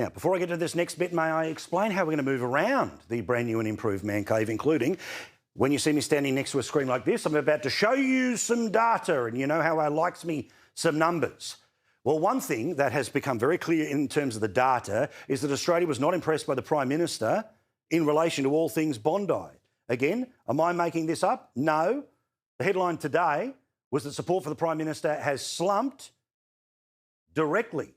Now, before I get to this next bit, may I explain how we're going to move around the brand new and improved man cave, including when you see me standing next to a screen like this, I'm about to show you some data, and you know how I likes me some numbers. Well, one thing that has become very clear in terms of the data is that Australia was not impressed by the Prime Minister in relation to all things Bondi. Again, am I making this up? No. The headline today was that support for the Prime Minister has slumped directly.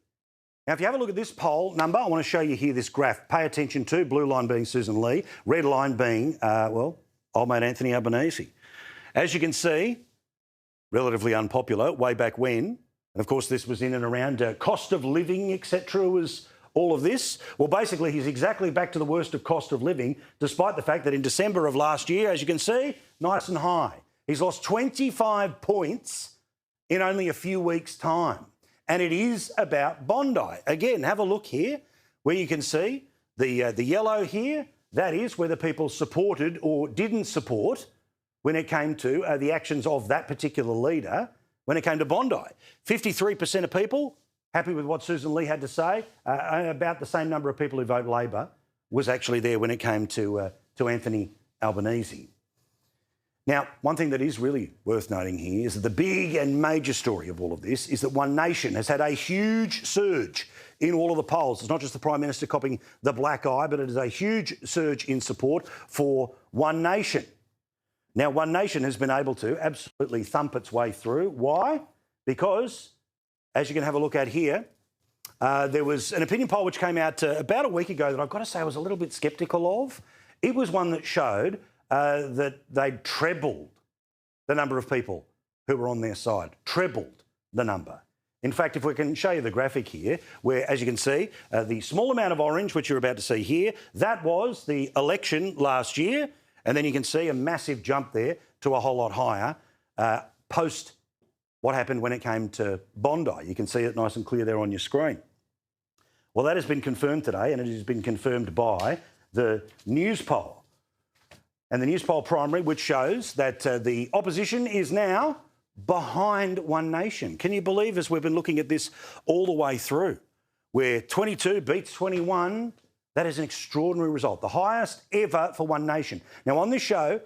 Now, if you have a look at this poll number, I want to show you here this graph. Pay attention to, blue line being Susan Lee, red line being, old mate Anthony Albanese. As you can see, relatively unpopular way back when, and of course this was in and around cost of living, etc. was all of this. Well, basically he's exactly back to the worst of cost of living, despite the fact that in December of last year, as you can see, nice and high. He's lost 25 points in only a few weeks' time. And it is about Bondi. Again, have a look here where you can see the yellow here. That is whether people supported or didn't support when it came to the actions of that particular leader when it came to Bondi. 53% of people happy with what Susan Lee had to say. About the same number of people who vote Labor was actually there when it came to Anthony Albanese. Now, one thing that is really worth noting here is that the big and major story of all of this is that One Nation has had a huge surge in all of the polls. It's not just the Prime Minister copying the black eye, but it is a huge surge in support for One Nation. Now, One Nation has been able to absolutely thump its way through. Why? Because, as you can have a look at here, there was an opinion poll which came out about a week ago that I've got to say I was a little bit sceptical of. It was one that showed that they'd trebled the number of people who were on their side, trebled the number. In fact, if we can show you the graphic here, where, as you can see, the small amount of orange, which you're about to see here, that was the election last year, and then you can see a massive jump there to a whole lot higher post what happened when it came to Bondi. You can see it nice and clear there on your screen. Well, that has been confirmed today, and it has been confirmed by the Newspoll. And the Newspoll primary, which shows that the opposition is now behind One Nation. Can you believe, as we've been looking at this all the way through, where 22 beats 21, that is an extraordinary result, the highest ever for One Nation. Now, on this show,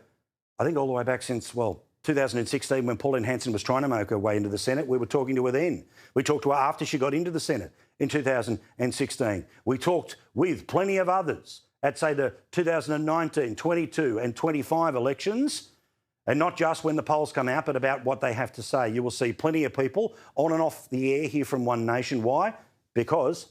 I think all the way back since, 2016, when Pauline Hanson was trying to make her way into the Senate, we were talking to her then. We talked to her after she got into the Senate in 2016. We talked with plenty of others at, say, the 2019, 22 and 25 elections, and not just when the polls come out, but about what they have to say. You will see plenty of people on and off the air here from One Nation. Why? Because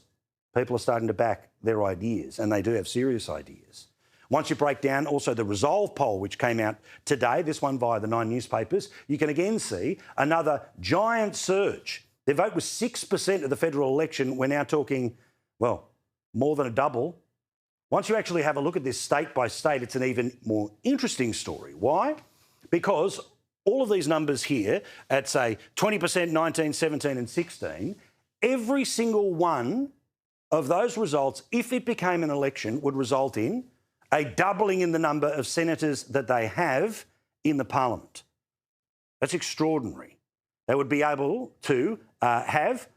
people are starting to back their ideas, and they do have serious ideas. Once you break down also the Resolve poll, which came out today, this one via the 9 newspapers, you can again see another giant surge. Their vote was 6% of the federal election. We're now talking, more than a double. Once you actually have a look at this state by state, it's an even more interesting story. Why? Because all of these numbers here at, say, 20%, 19, 17 and 16, every single one of those results, if it became an election, would result in a doubling in the number of senators that they have in the parliament. That's extraordinary. They would be able to have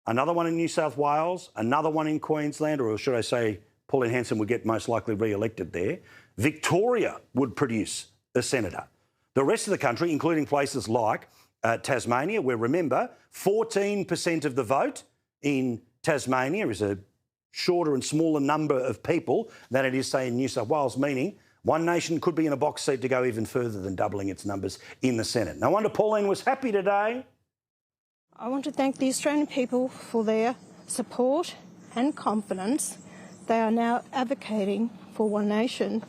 another one in New South Wales, another one in Queensland, or should I say Pauline Hanson would get most likely re-elected there. Victoria would produce a senator. The rest of the country, including places like Tasmania, where, remember, 14% of the vote in Tasmania is a shorter and smaller number of people than it is, say, in New South Wales, meaning One Nation could be in a box seat to go even further than doubling its numbers in the Senate. No wonder Pauline was happy today. I want to thank the Australian people for their support and confidence. They are now advocating for One Nation.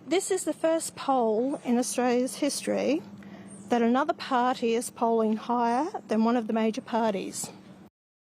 This is the first poll in Australia's history that another party is polling higher than one of the major parties.